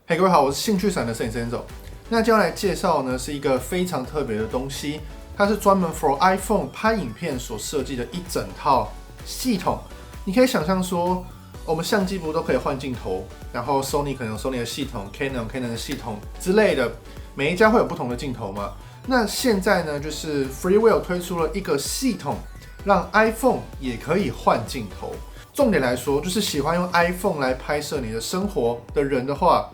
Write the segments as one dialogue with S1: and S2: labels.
S1: 嘿，各位好，我是兴趣闪的摄影师 Enzo。那接下来介绍呢是一个非常特别的东西，它是专门 for iPhone 拍影片所设计的一整套系统。你可以想象说，我们相机不都可以换镜头，然后 Sony 可能有 Sony 的系统 ，Canon 的系统之类的，每一家会有不同的镜头嘛。那现在呢，就是 FreeWheel 推出了一个系统，让 iPhone 也可以换镜头。重点来说，就是喜欢用 iPhone 来拍摄你的生活的人的话，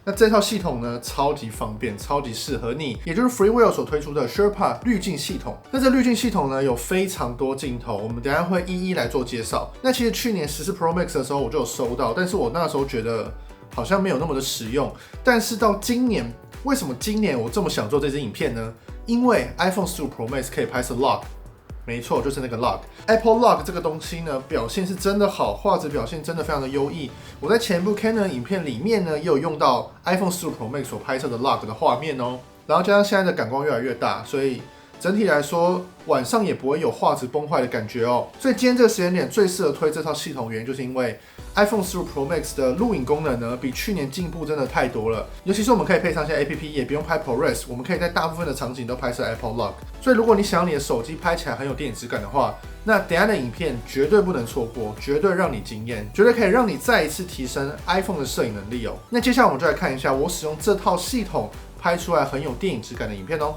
S1: 那这套系统呢，超级方便，超级适合你，也就是 FreeWheel 所推出的 Sherpa 滤镜系统。那这滤镜系统呢，有非常多镜头，我们等一下会一一来做介绍。那其实去年14 Pro Max 的时候我就有收到，但是我那时候觉得好像没有那么的实用。但是到今年，为什么今年我这么想做这支影片呢？因为 iPhone 15 Pro Max 可以拍摄 Log。没错，就是那个 Log。Apple Log 这个东西呢，表现是真的好，画质表现真的非常的优异。我在前一部 Canon 影片里面呢，也有用到 iPhone 15 Pro Max 所拍摄的 Log 的画面哦。然后加上现在的感光越来越大，所以整体来说晚上也不会有画质崩坏的感觉哦。所以今天这个时间点最适合推这套系统，原因就是因为 iPhone 15 Pro Max 的录影功能呢，比去年进步真的太多了。尤其是我们可以配上一些 APP， 也不用拍 ProRes， 我们可以在大部分的场景都拍摄 Apple Log。所以如果你想要你的手机拍起来很有电影质感的话，那等一下的影片绝对不能错过，绝对让你惊艳，绝对可以让你再一次提升 iPhone 的摄影能力哦。那接下来我们就来看一下我使用这套系统拍出来很有电影质感的影片哦。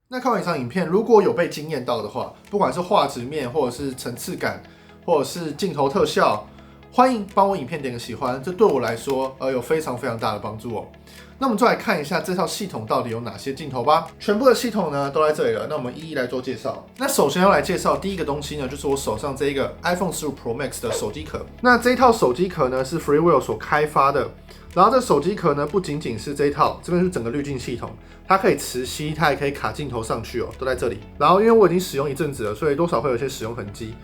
S1: 那看完一场影片，如果有被惊艳到的话，不管是画质面，或者是层次感，或者是镜头特效，欢迎帮我影片点个喜欢，这对我来说有非常非常大的帮助哦。那我们就来看一下这套系统到底有哪些镜头吧。全部的系统呢都在这里了，那我们一一来做介绍。那首先要来介绍第一个东西呢，就是我手上这一个 iPhone 15 Pro Max 的手机壳。那这一套手机壳呢是 FreeWheel 所开发的。然后这手机壳呢，不仅仅是这一套，这边是整个滤镜系统，它可以磁吸，它也可以卡镜头上去哦，都在这里。然后因为我已经使用一阵子了，所以多少会有一些使用痕迹。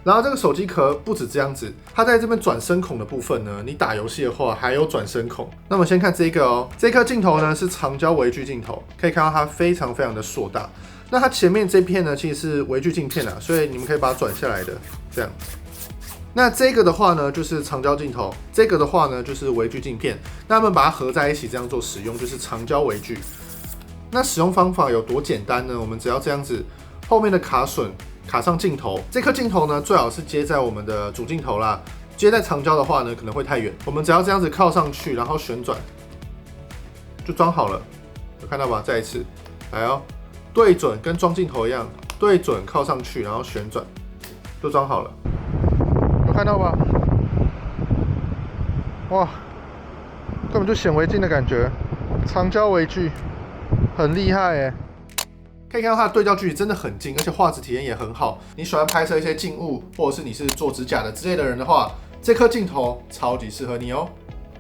S1: 然后这个手机壳不止这样子，它在这边转声孔的部分呢，你打游戏的话还有转声孔。那我们先看这个哦，这颗镜头呢是长焦微距镜头，可以看到它非常非常的硕大。那它前面这片呢其实是微距镜片啊，所以你们可以把它转下来的这样。那这个的话呢，就是长焦镜头；这个的话呢，就是微距镜片。那他们把它合在一起这样做使用，就是长焦微距。那使用方法有多简单呢？我们只要这样子，后面的卡榫卡上镜头，这颗镜头呢最好是接在我们的主镜头啦。接在长焦的话呢，可能会太远。我们只要这样子靠上去，然后旋转，就装好了。有看到吧？再一次，来哦，对准，跟装镜头一样，对准靠上去，然后旋转，就装好了。有看到吗？哇，根本就显微镜的感觉，长焦微距，很厉害耶！可以看到它的对焦距离真的很近，而且画质体验也很好。你喜欢拍摄一些静物，或者是你是做指甲的之类的人的话，这颗镜头超级适合你哦。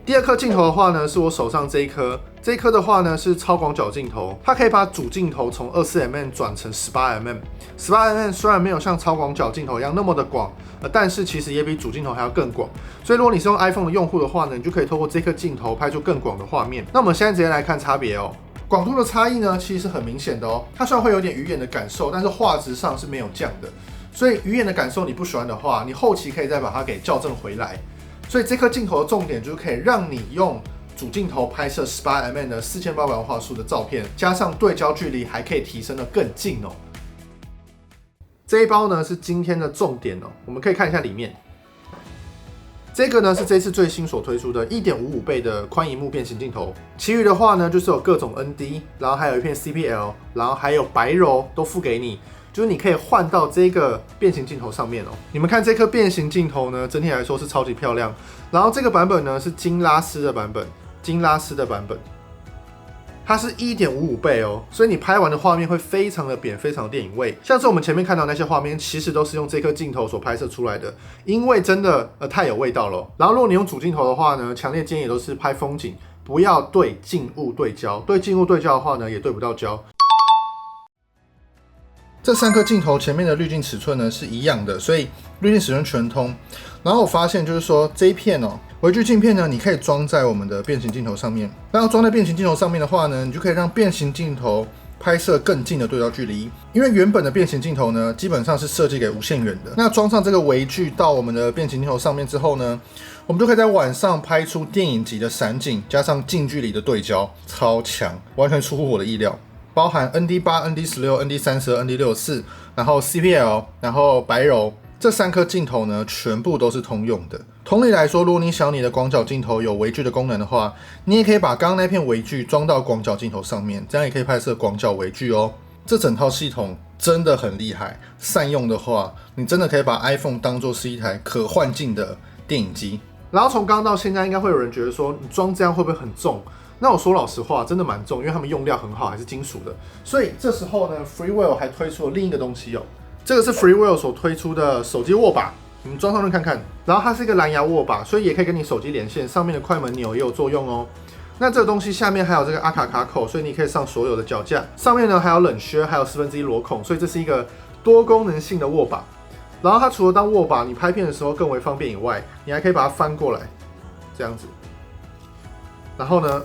S1: 第二颗镜头的话呢，是我手上这一颗。这一颗的话呢是超广角镜头，它可以把主镜头从24mm 转成18mm。18mm 虽然没有像超广角镜头一样那么的广，但是其实也比主镜头还要更广。所以如果你是用 iPhone 的用户的话呢，你就可以透过这颗镜头拍出更广的画面。那我们现在直接来看差别哦。广度的差异呢，其实是很明显的哦。它虽然会有点鱼眼的感受，但是画质上是没有降的。所以鱼眼的感受你不喜欢的话，你后期可以再把它给校正回来。所以这颗镜头的重点就是可以让你用主镜头拍摄18mm的4800万画素的照片，加上对焦距离还可以提升得更近哦。这一包呢是今天的重点哦，我们可以看一下里面。这个呢是这次最新所推出的1.55倍的宽萤幕变形镜头，其余的话呢就是有各种 ND， 然后还有一片 CPL， 然后还有白柔都附给你。就是你可以换到这个变形镜头上面哦。你们看这颗变形镜头呢，整体来说是超级漂亮。然后这个版本呢是金拉丝的版本，它是1.55倍哦，所以你拍完的画面会非常的扁，非常的电影味。像是我们前面看到那些画面，其实都是用这颗镜头所拍摄出来的，因为真的太有味道了。然后如果你用主镜头的话呢，强烈建议也都是拍风景，不要对静物对焦。对静物对焦的话呢，也对不到焦。这3颗镜头前面的滤镜尺寸呢是一样的，所以滤镜尺寸全通。然后我发现就是说这一片微距镜片呢，你可以装在我们的变形镜头上面。那要装在变形镜头上面的话呢，你就可以让变形镜头拍摄更近的对焦距离。因为原本的变形镜头呢，基本上是设计给无限远的。那装上这个微距到我们的变形镜头上面之后呢，我们就可以在晚上拍出电影级的闪景，加上近距离的对焦，超强，完全出乎我的意料。包含 ND8、ND16、ND32、ND64， 然后 CPL， 然后白柔，这3颗镜头呢，全部都是通用的。同理来说，如果你想要你的广角镜头有微距的功能的话，你也可以把刚刚那片微距装到广角镜头上面，这样也可以拍摄广角微距哦。这整套系统真的很厉害，善用的话，你真的可以把 iPhone 当作是一台可换镜的电影机。然后从刚到现在，应该会有人觉得说，你装这样会不会很重？那我说老实话，真的蛮重，因为他们用料很好，还是金属的。所以这时候呢 ，Freewell 还推出了另一个东西哦，这个是 Freewell 所推出的手机握把，你们装上去看看。然后它是一个蓝牙握把，所以也可以跟你手机连线，上面的快门钮也有作用哦。那这个东西下面还有这个阿卡卡口，所以你可以上所有的脚架。上面呢还有冷靴，还有1/4螺孔，所以这是一个多功能性的握把。然后它除了当握把，你拍片的时候更为方便以外，你还可以把它翻过来，这样子。然后呢？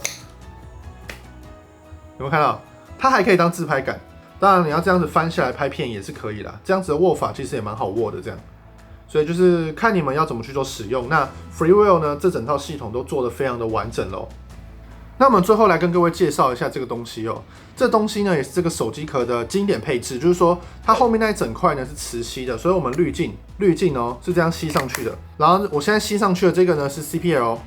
S1: 有没有看到？它还可以当自拍杆。当然，你要这样子翻下来拍片也是可以啦。这样子的握法其实也蛮好握的，这样。所以就是看你们要怎么去做使用。那 Freewell 呢，这整套系统都做得非常的完整咯。那我们最后来跟各位介绍一下这个东西哦。这东西呢也是这个手机壳的经典配置，就是说它后面那一整块呢是磁吸的，所以我们滤镜哦是这样吸上去的。然后我现在吸上去的这个呢是 CPL。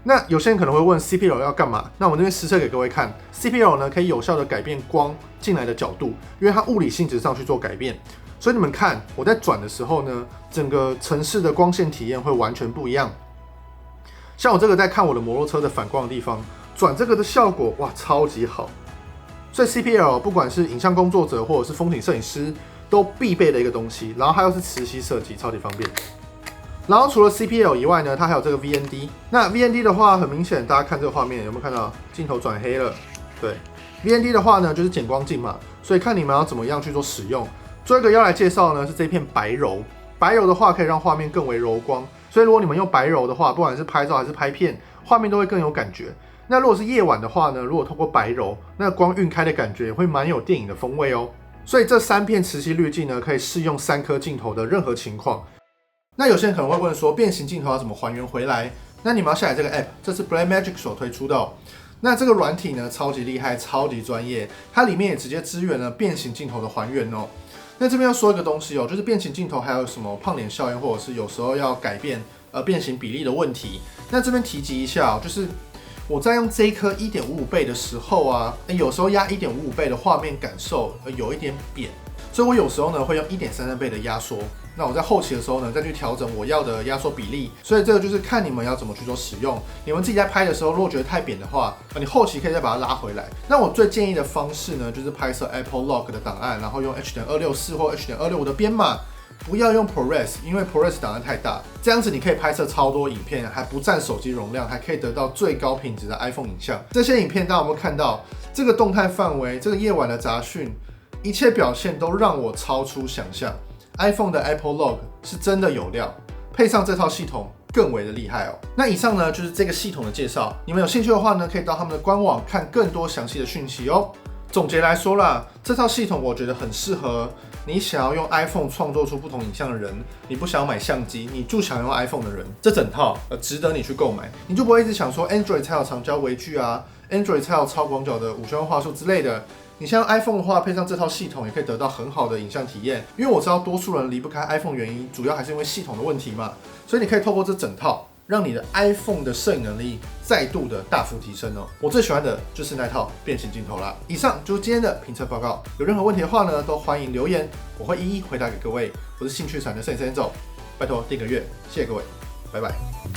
S1: 那有些人可能会问 CPL 要干嘛？那我这边实测给各位看 ，CPL 呢可以有效的改变光进来的角度，因为它物理性质上去做改变。所以你们看我在转的时候呢，整个城市的光线体验会完全不一样。像我这个在看我的摩托车的反光的地方，转这个的效果哇超级好。所以 CPL 不管是影像工作者或者是风景摄影师都必备的一个东西，然后它又是磁吸设计，超级方便。然后除了 CPL 以外呢，它还有这个 VND。那 VND 的话，很明显，大家看这个画面有没有看到镜头转黑了？对 ，VND 的话呢，就是减光镜嘛，所以看你们要怎么样去做使用。最后一个要来介绍呢是这片白柔，白柔的话可以让画面更为柔光，所以如果你们用白柔的话，不管是拍照还是拍片，画面都会更有感觉。那如果是夜晚的话呢，如果透过白柔，那光晕开的感觉也会蛮有电影的风味哦。所以这3片磁吸滤镜呢，可以适用3颗镜头的任何情况。那有些人可能会问说，变形镜头要怎么还原回来？那你们要下载这个 app， 这是 Blackmagic 所推出的哦。那这个软体呢，超级厉害，超级专业，它里面也直接支援了变形镜头的还原哦。那这边要说一个东西哦，就是变形镜头还有什么胖脸效应，或者是有时候要改变变形比例的问题。那这边提及一下哦，就是我在用这一颗1.55倍的时候啊，有时候压1.55倍的画面感受有一点扁。所以我有时候呢会用1.33倍的压缩。那我在后期的时候呢，再去调整我要的压缩比例，所以这个就是看你们要怎么去做使用。你们自己在拍的时候，如果觉得太扁的话，你后期可以再把它拉回来。那我最建议的方式呢，就是拍摄 Apple Log 的档案，然后用 H.264 或 H.265 的编码，不要用 ProRes， 因为 ProRes 档案太大，这样子你可以拍摄超多影片，还不占手机容量，还可以得到最高品质的 iPhone 影像。这些影片大家有没有看到？这个动态范围，这个夜晚的杂讯，一切表现都让我超出想象。iPhone 的 Apple Log 是真的有料，配上这套系统更为的厉害哦。那以上呢就是这个系统的介绍，你们有兴趣的话呢，可以到他们的官网看更多详细的讯息哦。总结来说啦，这套系统我觉得很适合你想要用 iPhone 创作出不同影像的人，你不想要买相机，你就想用 iPhone 的人，这整套值得你去购买，你就不会一直想说 Android 才有长焦微距啊 ，Android 才有超广角的5千万画素之类的。你像 iPhone 的话，配上这套系统也可以得到很好的影像体验。因为我知道多数人离不开 iPhone 原因，主要还是因为系统的问题嘛，所以你可以透过这整套，让你的 iPhone 的摄影能力再度的大幅提升哦。我最喜欢的就是那套变形镜头啦。以上就是今天的评测报告，有任何问题的话呢，都欢迎留言，我会一一回答给各位。我是兴趣产的摄影师走，拜托订个阅，谢谢各位，拜拜。